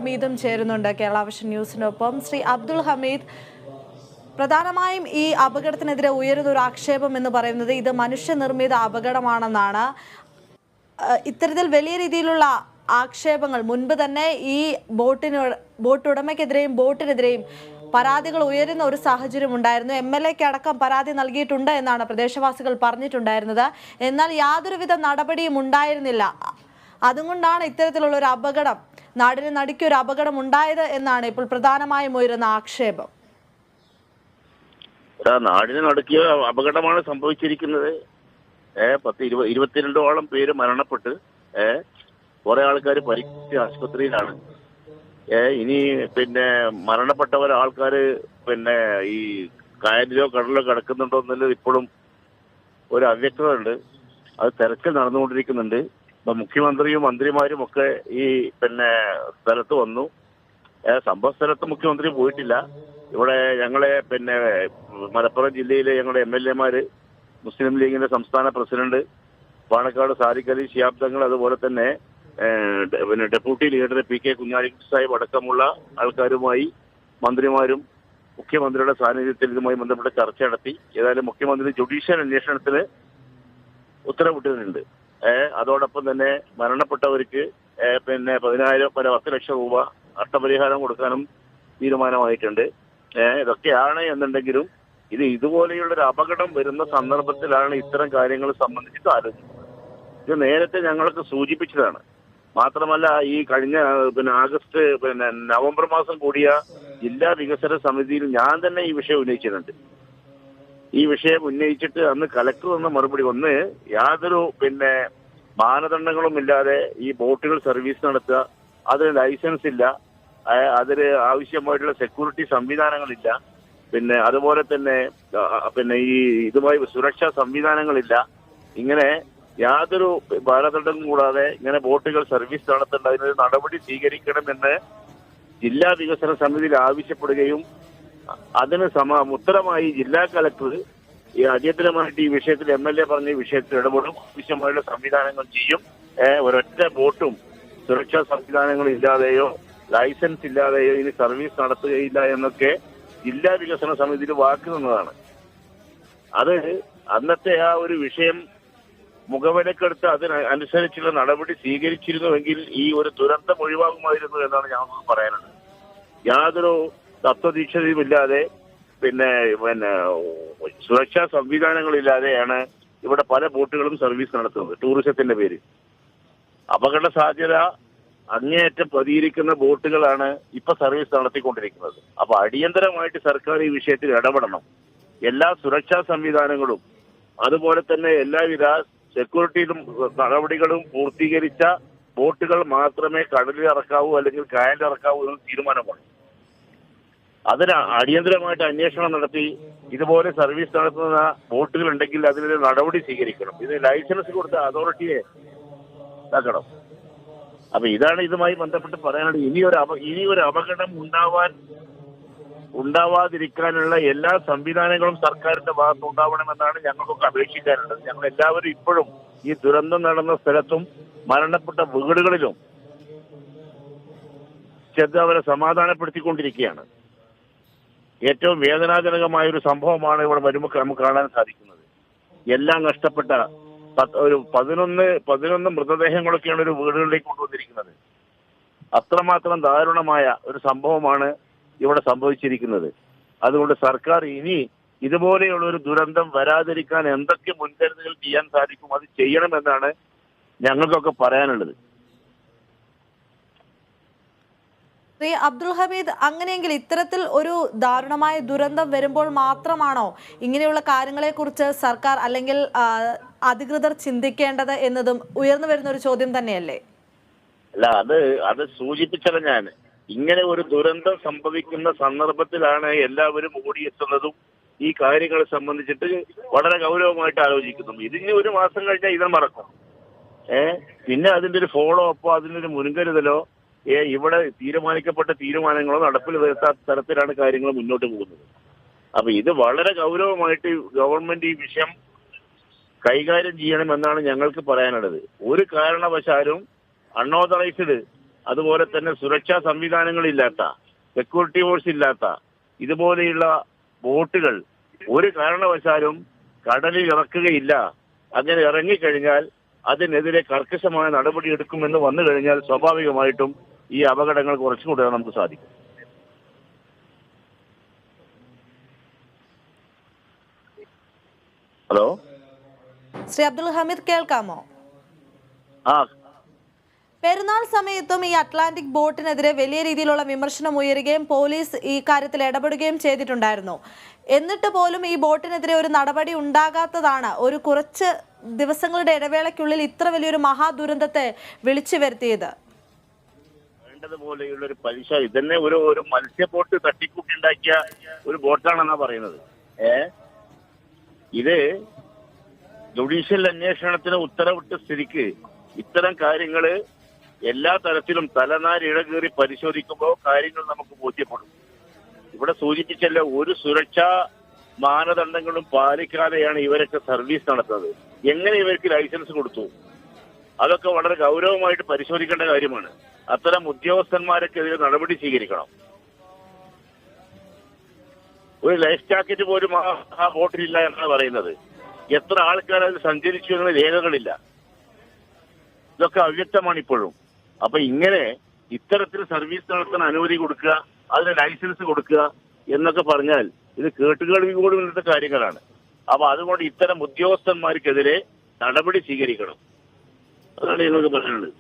ഹമീദും ചേരുന്നുണ്ട് കേരള വിഷൻ ന്യൂസിനൊപ്പം. ശ്രീ അബ്ദുൾ ഹമീദ്, പ്രധാനമായും ഈ അപകടത്തിനെതിരെ ഉയരുന്ന ഒരു ആക്ഷേപം എന്ന് പറയുന്നത് ഇത് മനുഷ്യനിർമ്മിത അപകടമാണെന്നാണ്. ഇത്തരത്തിൽ വലിയ രീതിയിലുള്ള ആക്ഷേപങ്ങൾ മുൻപ് തന്നെ ഈ ബോട്ട് ഉടമയ്ക്കെതിരെയും ബോട്ടിനെതിരെയും പരാതികൾ ഉയരുന്ന ഒരു സാഹചര്യം ഉണ്ടായിരുന്നു. MLAക്ക് അടക്കം പരാതി നൽകിയിട്ടുണ്ട് എന്നാണ് പ്രദേശവാസികൾ പറഞ്ഞിട്ടുണ്ടായിരുന്നത്. എന്നാൽ യാതൊരുവിധ നടപടിയും ഉണ്ടായിരുന്നില്ല. അതുകൊണ്ടാണ് ഇത്തരത്തിലുള്ള ഒരു അപകടം, നാടിന് നടുക്കിയൊരു അപകടം ഉണ്ടായത് എന്നാണ് ഇപ്പോൾ പ്രധാനമായും ഉയരുന്ന ആക്ഷേപം. നാടിന് നടുക്കിയ അപകടമാണ് സംഭവിച്ചിരിക്കുന്നത്. 22ഓളം പേര് മരണപ്പെട്ട് കുറെ ആൾക്കാർ പരിക്കേറ്റ് ആശുപത്രിയിലാണ്. ഇനി മരണപ്പെട്ടവർ ആൾക്കാര് ഈ കായലിലോ കടലിലോ കിടക്കുന്നുണ്ടോ എന്നുള്ളത് ഇപ്പോഴും ഒരു അവ്യക്തത ഉണ്ട്. അത് തെരച്ചിൽ നടന്നുകൊണ്ടിരിക്കുന്നുണ്ട്. ഇപ്പൊ മുഖ്യമന്ത്രിയും മന്ത്രിമാരും ഒക്കെ ഈ സ്ഥലത്ത് വന്നു. സംഭവ സ്ഥലത്ത് മുഖ്യമന്ത്രി പോയിട്ടില്ല. ഇവിടെ ഞങ്ങളെ മലപ്പുറം ജില്ലയിലെ ഞങ്ങളുടെ MLAമാര്, മുസ്ലിം ലീഗിന്റെ സംസ്ഥാന പ്രസിഡന്റ് പാണക്കാട് സാദിഖ് അലി ശിഹാബ് തങ്ങൾ, അതുപോലെ തന്നെ deputy leader PK Kunhalikutty Sahib അടക്കമുള്ള ആൾക്കാരുമായി മന്ത്രിമാരും മുഖ്യമന്ത്രിയുടെ സാന്നിധ്യത്തിൽ ഇതുമായി ബന്ധപ്പെട്ട ചർച്ച നടത്തി. ഏതായാലും മുഖ്യമന്ത്രി ജുഡീഷ്യൽ അന്വേഷണത്തിന് ഉത്തരവിട്ടിട്ടുണ്ട്. അതോടൊപ്പം തന്നെ മരണപ്പെട്ടവർക്ക് 10 ലക്ഷം രൂപ നഷ്ടപരിഹാരം കൊടുക്കാനും തീരുമാനമായിട്ടുണ്ട്. ഇതൊക്കെയാണ് എന്നുണ്ടെങ്കിലും ഇതുപോലെയുള്ളൊരു അപകടം വരുന്ന സന്ദർഭത്തിലാണ് ഇത്തരം കാര്യങ്ങൾ സംബന്ധിച്ചിട്ട് ആലോചിക്കുന്നത്. ഇത് നേരത്തെ ഞങ്ങൾക്ക് സൂചിപ്പിച്ചതാണ്. മാത്രമല്ല, ഈ കഴിഞ്ഞ ആഗസ്റ്റ് നവംബർ മാസം കൂടിയ ജില്ലാ വികസന സമിതിയിൽ ഞാൻ തന്നെ ഈ വിഷയം ഉന്നയിച്ചിട്ടുണ്ട്. ഈ വിഷയം ഉന്നയിച്ചിട്ട് അന്ന് കലക്ടർ തന്ന മറുപടി, ഒന്ന്, യാതൊരു മാനദണ്ഡങ്ങളും ഇല്ലാതെ ഈ ബോട്ടുകൾ സർവീസ് നടത്തുക, അതിന് ലൈസൻസ് ഇല്ല, അതിന് ആവശ്യമായിട്ടുള്ള സെക്യൂരിറ്റി സംവിധാനങ്ങളില്ല, അതുപോലെ തന്നെ ഈ ഇതുമായി സുരക്ഷാ സംവിധാനങ്ങളില്ല. ഇങ്ങനെ യാതൊരു മാനദണ്ഡവും കൂടാതെ ഇങ്ങനെ ബോട്ടുകൾ സർവീസ് നടത്തേണ്ട, അതിനൊരു നടപടി സ്വീകരിക്കണമെന്ന് ജില്ലാ വികസന സമിതിയിൽ ആവശ്യപ്പെടുകയും അതിന് ഉത്തരമായി ജില്ലാ കളക്ടർ അടിയന്തരമായിട്ട് ഈ വിഷയത്തിൽ MLA പറഞ്ഞ ഈ വിഷയത്തിൽ ഇടപെടും, ആവശ്യമായുള്ള സംവിധാനങ്ങൾ ചെയ്യും, ഒരൊറ്റ ബോട്ടും സുരക്ഷാ സംവിധാനങ്ങൾ ഇല്ലാതെയോ ലൈസൻസ് ഇല്ലാതെയോ ഇനി സർവീസ് നടത്തുകയില്ല എന്നൊക്കെ ജില്ലാ വികസന സമിതിയിൽ വാക്ക് തന്നതാണ്. അത് അന്നത്തെ ആ ഒരു വിഷയം മുഖവിലക്കെടുത്ത് അതിനനുസരിച്ചുള്ള നടപടി സ്വീകരിച്ചിരുന്നുവെങ്കിൽ ഈ ഒരു ദുരന്തം ഒഴിവാകുമായിരുന്നു എന്നാണ് ഞങ്ങൾക്ക് പറയാനുള്ളത്. യാതൊരു തത്വദീക്ഷതയുമില്ലാതെ സുരക്ഷാ സംവിധാനങ്ങളില്ലാതെയാണ് ഇവിടെ പല ബോട്ടുകളും സർവീസ് നടത്തുന്നത്. ടൂറിസത്തിന്റെ പേര് അപകട സാധ്യത അങ്ങേയറ്റം പതിയിരിക്കുന്ന ബോട്ടുകളാണ് ഇപ്പൊ സർവീസ് നടത്തിക്കൊണ്ടിരിക്കുന്നത്. അപ്പൊ അടിയന്തരമായിട്ട് സർക്കാർ ഈ വിഷയത്തിൽ ഇടപെടണം. എല്ലാ സുരക്ഷാ സംവിധാനങ്ങളും അതുപോലെ തന്നെ എല്ലാവിധ സെക്യൂരിറ്റിയിലും നടപടികളും പൂർത്തീകരിച്ച ബോട്ടുകൾ മാത്രമേ കടലിൽ ഇറക്കാവൂ അല്ലെങ്കിൽ കായലിൽ ഇറക്കാവൂ എന്ന് തീരുമാനമാണ്. അതിന് അടിയന്തരമായിട്ട് അന്വേഷണം നടത്തി ഇതുപോലെ സർവീസ് നടത്തുന്ന ബോട്ടുകൾ ഉണ്ടെങ്കിൽ അതിനൊരു നടപടി സ്വീകരിക്കണം. ഇത് ലൈസൻസ് കൊടുത്ത അതോറിറ്റിയെ ഇതാക്കണം. അപ്പൊ ഇതാണ് ഇതുമായി ബന്ധപ്പെട്ട് പറയാനുള്ളത്. ഇനിയൊരു അപകടം ഉണ്ടാവാതിരിക്കാനുള്ള എല്ലാ സംവിധാനങ്ങളും സർക്കാരിന്റെ ഭാഗത്ത് ഉണ്ടാവണമെന്നാണ് ഞങ്ങൾക്കൊക്കെ അപേക്ഷിക്കാനുള്ളത്. ഞങ്ങൾ എല്ലാവരും ഇപ്പോഴും ഈ ദുരന്തം നടന്ന സ്ഥലത്തും മരണപ്പെട്ട വീടുകളിലും ചെന്ന് അവരെ സമാധാനപ്പെടുത്തിക്കൊണ്ടിരിക്കുകയാണ്. ഏറ്റവും വേദനാജനകമായ ഒരു സംഭവമാണ് ഇവിടെ വരുമ്പോൾ നമുക്ക് കാണാൻ സാധിക്കുന്നത്. എല്ലാം നഷ്ടപ്പെട്ട ഒരു 11 മൃതദേഹങ്ങളൊക്കെയാണ് ഒരു വീടുകളിലേക്ക് കൊണ്ടുവന്നിരിക്കുന്നത്. അത്രമാത്രം ദാരുണമായ ഒരു സംഭവമാണ് ഇവിടെ സംഭവിച്ചിരിക്കുന്നത്. അതുകൊണ്ട് സർക്കാർ ഇനി ഇതുപോലെയുള്ള ഒരു ദുരന്തം വരാതിരിക്കാൻ എന്തൊക്കെ മുൻകരുതലുകൾ ചെയ്യാൻ സാധിക്കും അത് ചെയ്യണമെന്നാണ് ഞങ്ങൾക്കൊക്കെ പറയാനുള്ളത്. ശ്രീ അബ്ദുൾ ഹമീദ്, അങ്ങനെയെങ്കിൽ ഇത്തരത്തിൽ ഒരു ദാരുണമായ ദുരന്തം വരുമ്പോൾ മാത്രമാണോ ഇങ്ങനെയുള്ള കാര്യങ്ങളെക്കുറിച്ച് സർക്കാർ അല്ലെങ്കിൽ അധികൃതർ ചിന്തിക്കേണ്ടത് എന്നതും ഉയർന്നു വരുന്ന ഒരു ചോദ്യം തന്നെയല്ലേ? അല്ല, അത് സൂചിപ്പിച്ചല്ല ഞാൻ. ഇങ്ങനെ ഒരു ദുരന്തം സംഭവിക്കുന്ന സന്ദർഭത്തിലാണ് എല്ലാവരും ഓടിയെത്തുന്നതും ഈ കാര്യങ്ങളെ സംബന്ധിച്ചിട്ട് വളരെ ഗൗരവമായിട്ട് ആലോചിക്കുന്നു. ഇതിന് ഒരു മാസം കഴിഞ്ഞാൽ ഇത് മറക്കും. പിന്നെ അതിന്റെ ഒരു ഫോളോ അപ്പോ അതിനൊരു മുൻകരുതലോ ഇവിടെ തീരുമാനിക്കപ്പെട്ട തീരുമാനങ്ങളോ നടപ്പിൽ വരുത്താത്ത തരത്തിലാണ് കാര്യങ്ങൾ മുന്നോട്ട് പോകുന്നത്. അപ്പൊ ഇത് വളരെ ഗൗരവമായിട്ട് ഗവൺമെന്റ് ഈ വിഷയം കൈകാര്യം ചെയ്യണമെന്നാണ് ഞങ്ങൾക്ക് പറയാനുള്ളത്. ഒരു കാരണവശാലും അൺഓതറൈസ്ഡ് അതുപോലെ തന്നെ സുരക്ഷാ സംവിധാനങ്ങളില്ലാത്ത, സെക്യൂരിറ്റി ഫോഴ്സ് ഇല്ലാത്ത ഇതുപോലെയുള്ള ബോട്ടുകൾ ഒരു കാരണവശാലും കടലിൽ ഇറക്കുകയില്ല. അങ്ങനെ ഇറങ്ങിക്കഴിഞ്ഞാൽ അതിനെതിരെ കർക്കശമായ നടപടി എടുക്കുമെന്ന് വന്നു കഴിഞ്ഞാൽ സ്വാഭാവികമായിട്ടും ഈ അപകടങ്ങൾ കുറച്ചുകൂടെ നമുക്ക് സാധിക്കും. ഹലോ, ശ്രീ അബ്ദുൽ ഹമീദ് കേൾക്കാമോ? ആ, പെരുന്നാൾ സമയത്തും ഈ അറ്റ്ലാന്റിക് ബോട്ടിനെതിരെ വലിയ രീതിയിലുള്ള വിമർശനം ഉയരുകയും പോലീസ് ഈ കാര്യത്തിൽ ഇടപെടുകയും ചെയ്തിട്ടുണ്ടായിരുന്നു. എന്നിട്ട് പോലും ഈ ബോട്ടിനെതിരെ ഒരു നടപടി ഉണ്ടാകാത്തതാണ് ഒരു കുറച്ച് ദിവസങ്ങളുടെ ഇടവേളയ്ക്കുള്ളിൽ ഇത്ര വലിയൊരു മഹാദുരന്തത്തെ വിളിച്ചു വരുത്തിയത്. വേണ്ടതുപോലെയുള്ള ഒരു പലിശ ഇതന്നെ ഒരു മത്സ്യബോട്ട് തട്ടിക്കൂട്ടിണ്ടാക്കിയ ഒരു ബോട്ടാണെന്നാ പറയുന്നത്. ഇത് ജുഡീഷ്യൽ അന്വേഷണത്തിന് ഉത്തരവിട്ട സ്ഥിതിക്ക് ഇത്തരം കാര്യങ്ങള് എല്ലാ തരത്തിലും തലനാരി ഇഴകേറി പരിശോധിക്കുമ്പോൾ കാര്യങ്ങൾ നമുക്ക് ബോധ്യപ്പെടും. ഇവിടെ സൂചിപ്പിച്ചല്ലോ, ഒരു സുരക്ഷാ മാനദണ്ഡങ്ങളും പാലിക്കാതെയാണ് ഇവരൊക്കെ സർവീസ് നടത്തുന്നത്. എങ്ങനെ ഇവർക്ക് ലൈസൻസ് കൊടുത്തു? അതൊക്കെ വളരെ ഗൗരവമായിട്ട് പരിശോധിക്കേണ്ട കാര്യമാണ്. അത്തരം ഉദ്യോഗസ്ഥന്മാരൊക്കെതിരെ നടപടി സ്വീകരിക്കണം. ഒരു ലൈഫ് ജാക്കറ്റ് പോലും ആ ബോട്ടിലില്ല എന്നാണ് പറയുന്നത്. എത്ര ആൾക്കാർ അതിൽ സഞ്ചരിച്ചു എന്ന രേഖകളില്ല. ഇതൊക്കെ അവ്യക്തമാണ് ഇപ്പോഴും. അപ്പൊ ഇങ്ങനെ ഇത്തരത്തിൽ സർവീസ് നടത്താൻ അനുമതി കൊടുക്കുക, അതിന് ലൈസൻസ് കൊടുക്കുക എന്നൊക്കെ പറഞ്ഞാൽ ഇത് കേട്ടുകേൾവിയോട് വേണ്ട കാര്യങ്ങളാണ്. അപ്പൊ അതുകൊണ്ട് ഇത്തരം ഉദ്യോഗസ്ഥന്മാർക്കെതിരെ നടപടി സ്വീകരിക്കണം. അതാണ് ഞങ്ങൾക്ക് പറയാനുള്ളത്.